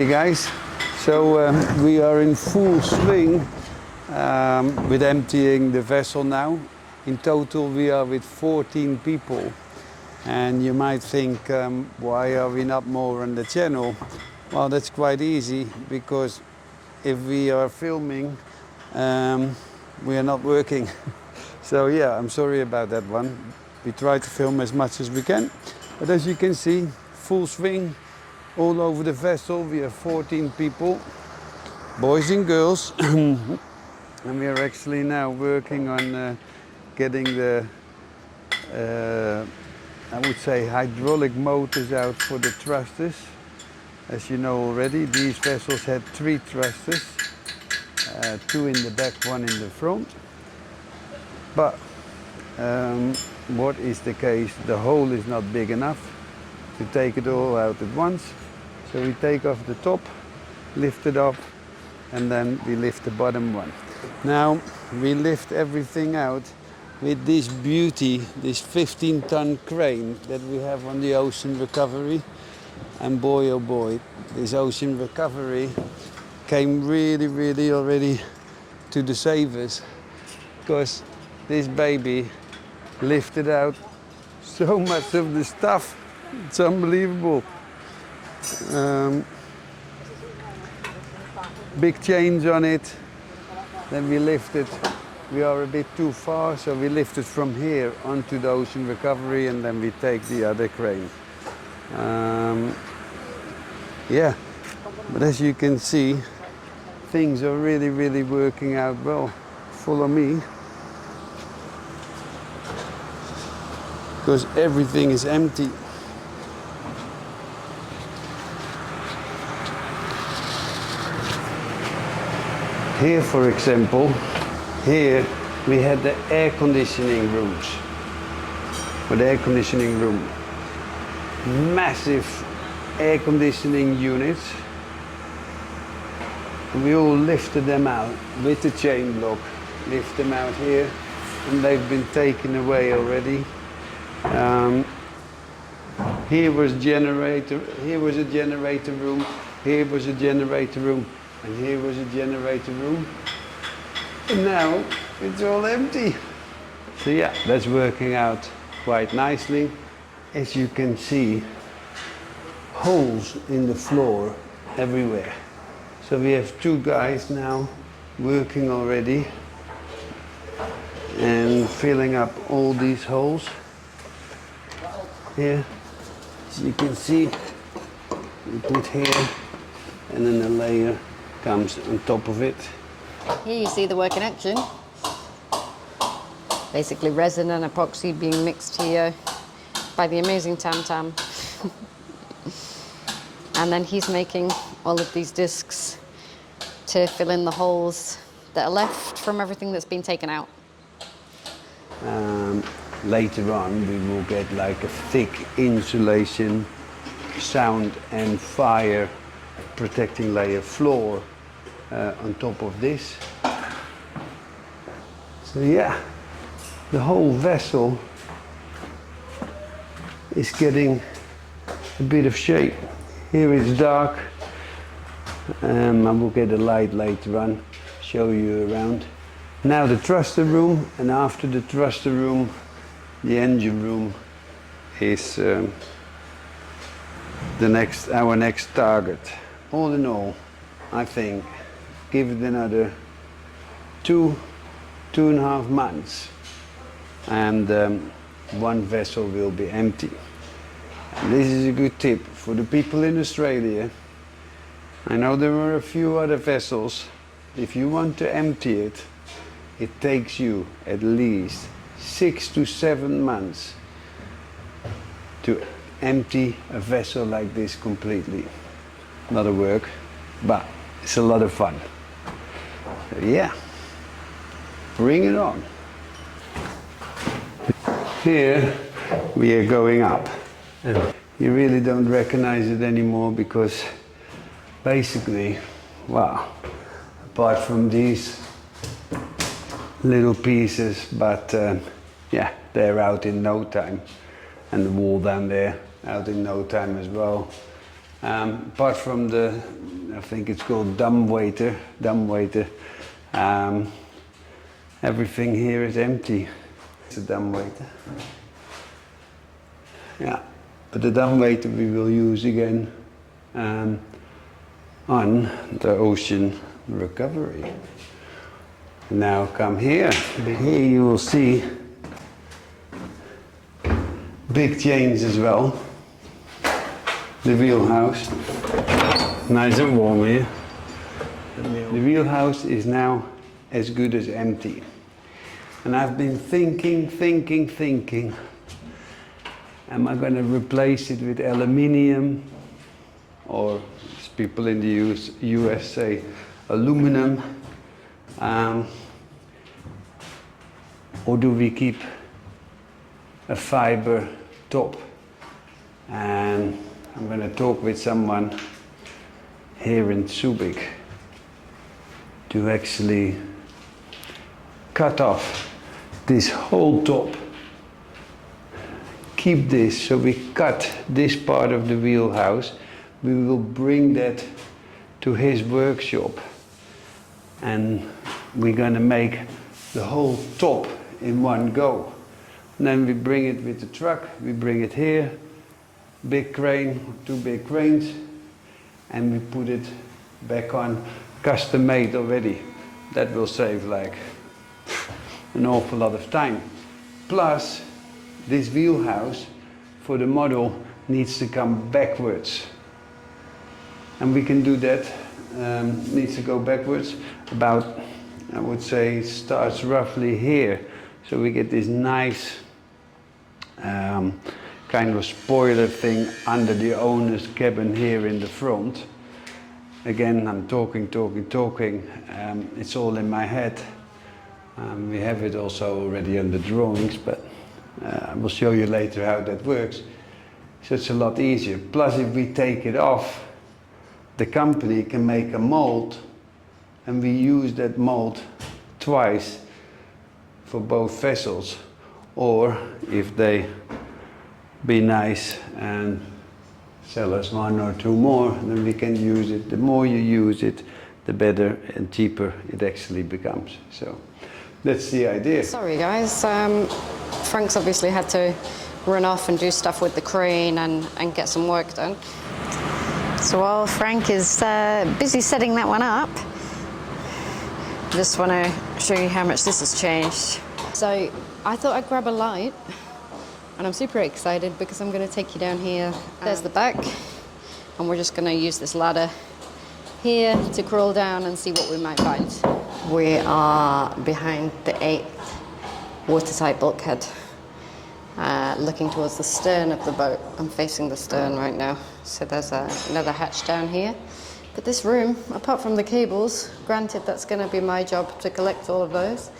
Hey guys, so we are in full swing with emptying the vessel now. In total we are with 14 people, and you might think, why are we not more on the channel? Well, that's quite easy, because if we are filming, we are not working. So yeah, I'm sorry about that one. We try to film as much as we can, but as you can see, full swing all over the vessel. We have 14 people, boys and girls, and we are actually now working on getting the, I would say, hydraulic motors out for the thrusters. As you know already, these vessels had 3 thrusters, 2 in the back, 1 in the front. But what is the case? The hole is not big enough to take it all out at once. So we take off the top, lift it up, and then we lift the bottom one. Now we lift everything out with this beauty, this 15-ton crane that we have on the ocean recovery. And boy oh boy, this ocean recovery came really already to the savers, because this baby lifted out so much of the stuff. It's unbelievable. Big change on it. Then we lift it. We are a bit too far, so we lift it from here onto the ocean recovery, and then we take the other crane. Yeah, but as you can see, things are really working out well. Follow me. Because everything is empty. Here, for example, here we had the air conditioning rooms. For the air conditioning room. Massive air conditioning units. We all lifted them out with the chain block. Lift them out here, and they've been taken away already. Here was generator. Here was a generator room. Here was a generator room. And here was a generator room. And now it's all empty. So yeah, that's working out quite nicely. As you can see, holes in the floor everywhere. So we have 2 guys now working already and filling up all these holes. Here, as you can see, we put here, and then a layer comes on top of it. Here you see the work in action. Basically resin and epoxy being mixed here by the amazing Tam Tam. And then he's making all of these discs to fill in the holes that are left from everything that's been taken out. Later on we will get like a thick insulation, sound and fire protecting layer floor on top of this. So yeah, the whole vessel is getting a bit of shape. Here it's dark. I will get a light later on, show you around. Now the thruster room, and after the thruster room, the engine room is our next target. All in all, I think, give it another 2.5 months, and one vessel will be empty. And this is a good tip for the people in Australia. I know there are a few other vessels. If you want to empty it, it takes you at least 6 to 7 months to empty a vessel like this completely. A lot of work, but it's a lot of fun. So yeah, bring it on. Here we are going up. You really don't recognize it anymore, because basically, wow, apart from these little pieces, but yeah, they're out in no time. And the wall down there, out in no time as well. Apart from the, I think it's called dumbwaiter, everything here is empty. It's a dumbwaiter. Yeah, but the dumbwaiter we will use again on the ocean recovery. Now come here. Here you will see big change as well. The wheelhouse, nice and warm here. The wheelhouse is now as good as empty. And I've been thinking. Am I going to replace it with aluminium, or as people in the US say, aluminum? Or do we keep a fiber top? And I'm going to talk with someone here in Subic to actually cut off this whole top. Keep this, so we cut this part of the wheelhouse. We will bring that to his workshop, and we're going to make the whole top in one go. And then we bring it with the truck, we bring it here, big crane, 2 big cranes, and we put it back on, custom made already. That will save like an awful lot of time. Plus, this wheelhouse for the model needs to come backwards. And we can do that, needs to go backwards about, I would say, it starts roughly here. So we get this nice kind of spoiler thing under the owner's cabin here in the front. Again, I'm talking. It's all in my head. We have it also already on the drawings, but I will show you later how that works. So it's a lot easier. Plus, if we take it off, the company can make a mold, and we use that mold twice for both vessels. Or if they be nice and sell us 1 or 2 more, then we can use it. The more you use it, the better and cheaper it actually becomes. So that's the idea. Sorry guys, Frank's obviously had to run off and do stuff with the crane and get some work done. So while Frank is busy setting that one up, I just want to show you how much this has changed. So I thought I'd grab a light, and I'm super excited because I'm going to take you down here. There's the back, and we're just going to use this ladder here to crawl down and see what we might find. We are behind the 8th watertight bulkhead, looking towards the stern of the boat. I'm facing the stern right now, so there's another hatch down here. But this room, apart from the cables, granted that's going to be my job to collect all of those,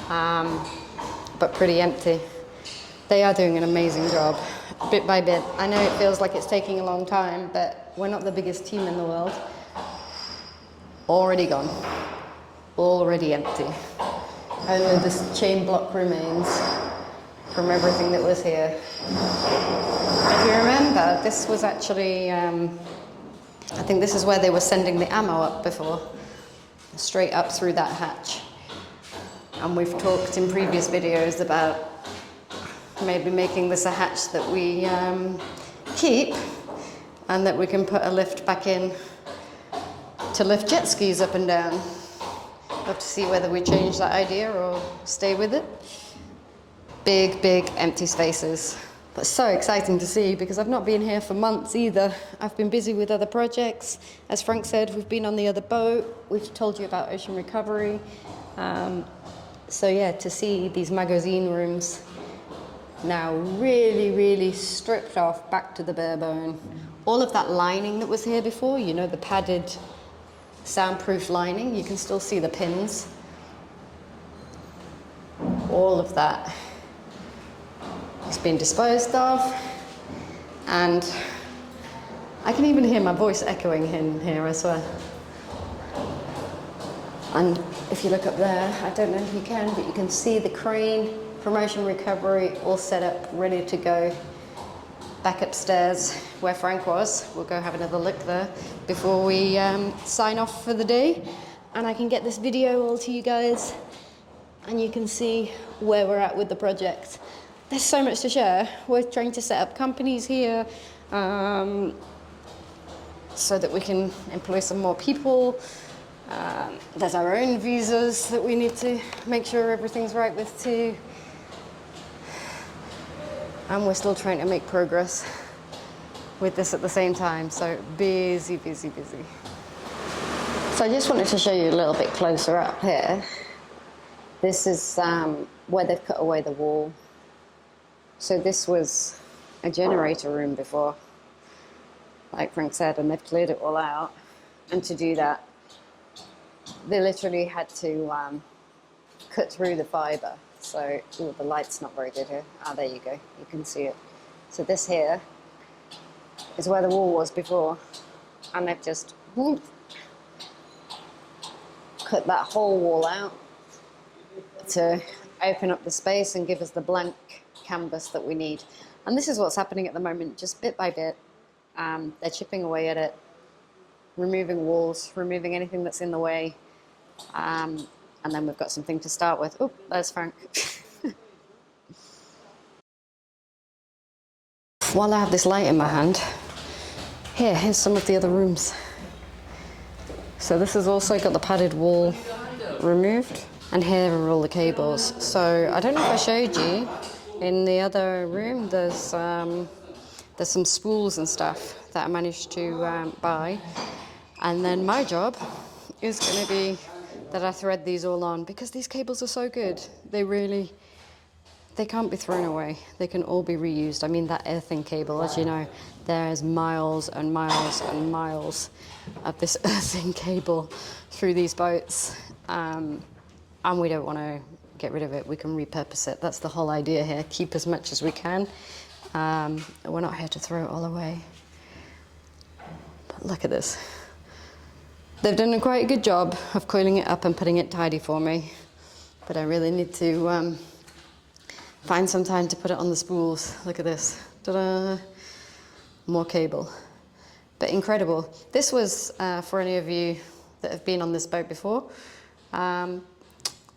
but pretty empty. They are doing an amazing job, bit by bit. I know it feels like it's taking a long time, but we're not the biggest team in the world. Already gone, already empty. Only this chain block remains from everything that was here. If you remember, this was actually, I think this is where they were sending the ammo up before, straight up through that hatch. And we've talked in previous videos about maybe making this a hatch that we keep, and that we can put a lift back in to lift jet skis up and down. We'll have to see whether we change that idea or stay with it. Big, big empty spaces. But so exciting to see, because I've not been here for months either. I've been busy with other projects. As Frank said, we've been on the other boat. We've told you about ocean recovery. So yeah, to see these magazine rooms now really, really stripped off back to the bare bone. All of that lining that was here before, you know, the padded soundproof lining, you can still see the pins. All of that has been disposed of, and I can even hear my voice echoing in here as well. And if you look up there, I don't know if you can, but you can see the crane from ocean recovery all set up, ready to go. back upstairs where Frank was. We'll go have another look there before we sign off for the day. And I can get this video all to you guys and you can see where we're at with the project. There's so much to share. We're trying to set up companies here so that we can employ some more people. There's our own visas that we need to make sure everything's right with too. And we're still trying to make progress with this at the same time. So busy, busy, busy. So I just wanted to show you a little bit closer up here. This is where they've cut away the wall. So this was a generator room before, like Frank said, and they've cleared it all out. And to do that, they literally had to cut through the fibre. So, ooh, the light's not very good here. Ah, there you go, you can see it. So this here is where the wall was before, and they've just cut that whole wall out to open up the space and give us the blank canvas that we need. And this is what's happening at the moment, just bit by bit. They're chipping away at it, removing walls, removing anything that's in the way. And then we've got something to start with. Oh, there's Frank. While I have this light in my hand, here's some of the other rooms. So this has also got the padded wall removed, and here are all the cables. So I don't know if I showed you, in the other room there's some spools and stuff that I managed to buy, and then my job is going to be that I thread these all on, because these cables are so good. They can't be thrown away. They can all be reused. I mean, that earthing cable, as you know, there's miles and miles and miles of this earthing cable through these boats. And we don't want to get rid of it. We can repurpose it. That's the whole idea here. Keep as much as we can. We're not here to throw it all away. But look at this. They've done a quite good job of coiling it up and putting it tidy for me, but I really need to find some time to put it on the spools. Look at this. Ta-da! More cable. But incredible. This was, for any of you that have been on this boat before,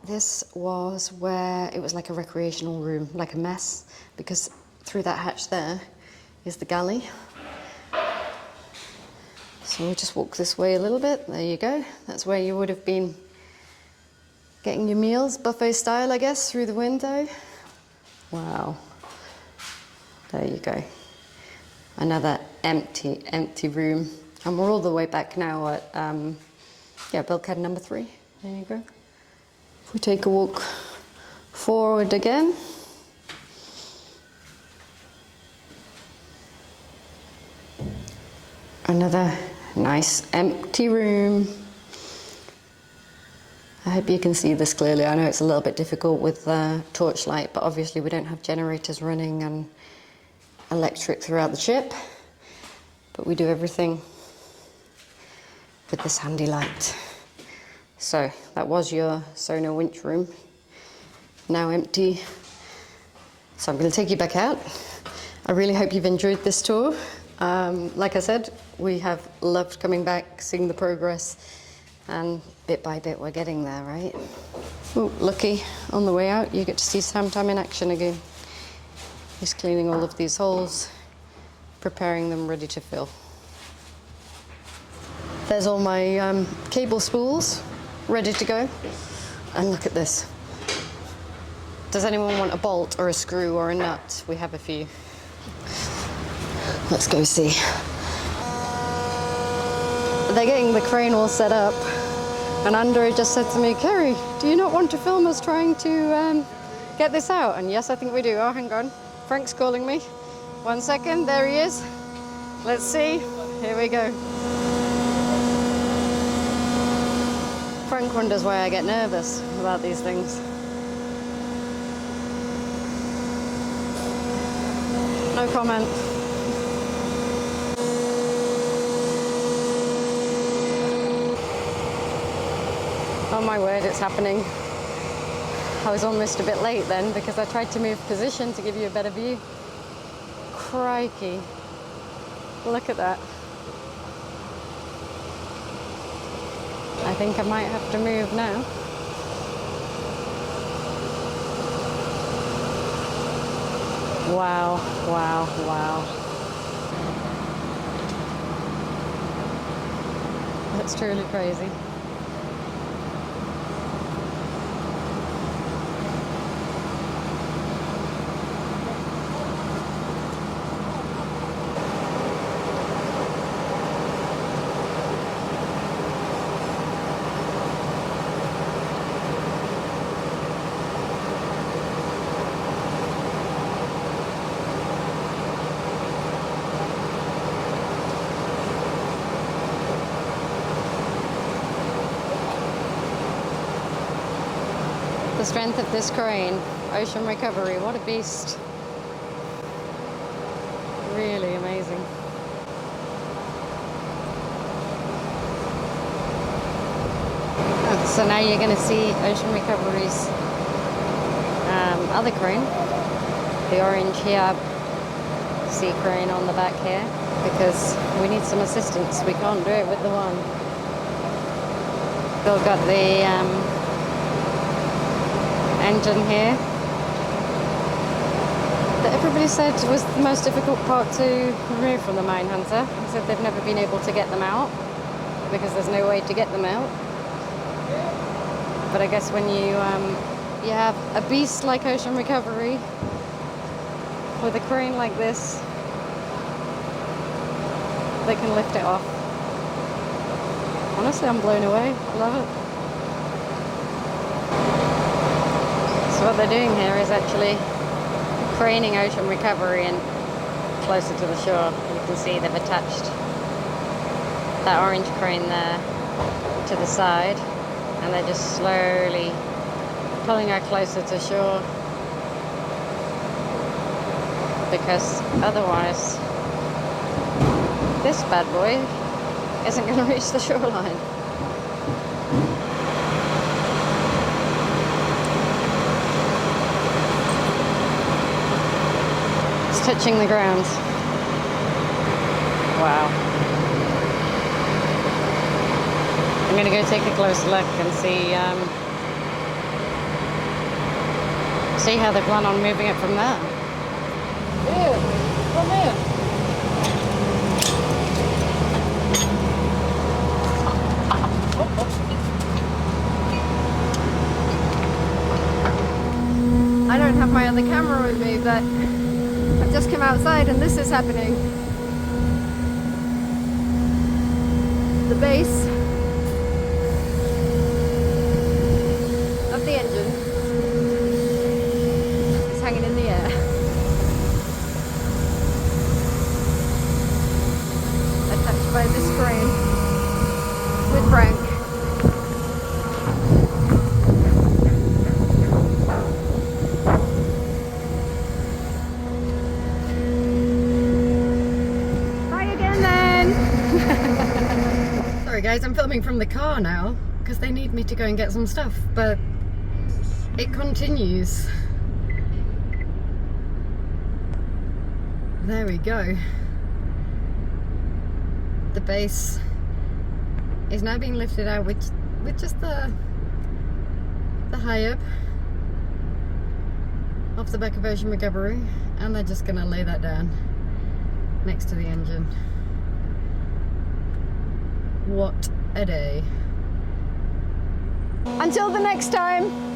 this was where it was like a recreational room, like a mess, because through that hatch there is the galley. So we'll just walk this way a little bit. There you go. That's where you would have been getting your meals, buffet style, I guess, through the window. Wow. There you go. Another empty room. And we're all the way back now at, bulkhead number 3. There you go. If we take a walk forward again. Another nice empty room. I hope you can see this clearly. I know it's a little bit difficult with torchlight, but obviously we don't have generators running and electric throughout the ship, but we do everything with this handy light. So that was your sonar winch room, now empty. So I'm going to take you back out. I really hope you've enjoyed this tour. Like I said, we have loved coming back, seeing the progress, and bit by bit we're getting there, right? Ooh, lucky, on the way out you get to see Sam Tam in action again. He's cleaning all of these holes, preparing them ready to fill. There's all my cable spools ready to go, and look at this. Does anyone want a bolt or a screw or a nut? We have a few. Let's go see. They're getting the crane all set up, and Andrew just said to me, "Kerry, do you not want to film us trying to get this out?" And yes, I think we do. Oh, hang on. Frank's calling me. 1 second, there he is. Let's see. Here we go. Frank wonders why I get nervous about these things. No comment. Oh my word, it's happening. I was almost a bit late then because I tried to move position to give you a better view. Crikey. Look at that. I think I might have to move now. Wow, wow, wow. That's truly crazy. The strength of this crane, ocean recovery, what a beast. Really amazing. So now you're going to see Ocean Recovery's other crane, the orange Hiab sea crane on the back here, because we need some assistance. We can't do it with the one. Still got the engine here that everybody said was the most difficult part to remove from the Minehunter. They said they've never been able to get them out because there's no way to get them out. But I guess when you have a beast like Ocean Recovery with a crane like this, they can lift it off. Honestly, I'm blown away. I love it. So what they're doing here is actually craning Ocean Recovery and closer to the shore. You can see they've attached that orange crane there to the side, and they're just slowly pulling her closer to shore, because otherwise this bad boy isn't going to reach the shoreline. Touching the ground. Wow. I'm going to go take a closer look and see how they plan on moving it from there. Yeah, from here. I don't have my other camera with me, but I've just come outside and this is happening. The base of the engine is hanging in the air. Attached by this crane with Frank. Sorry guys, I'm filming from the car now because they need me to go and get some stuff, but it continues. There we go. The base is now being lifted out with just the high up off the back of Ocean Recovery, and they're just gonna lay that down next to the engine. What a day. Until the next time.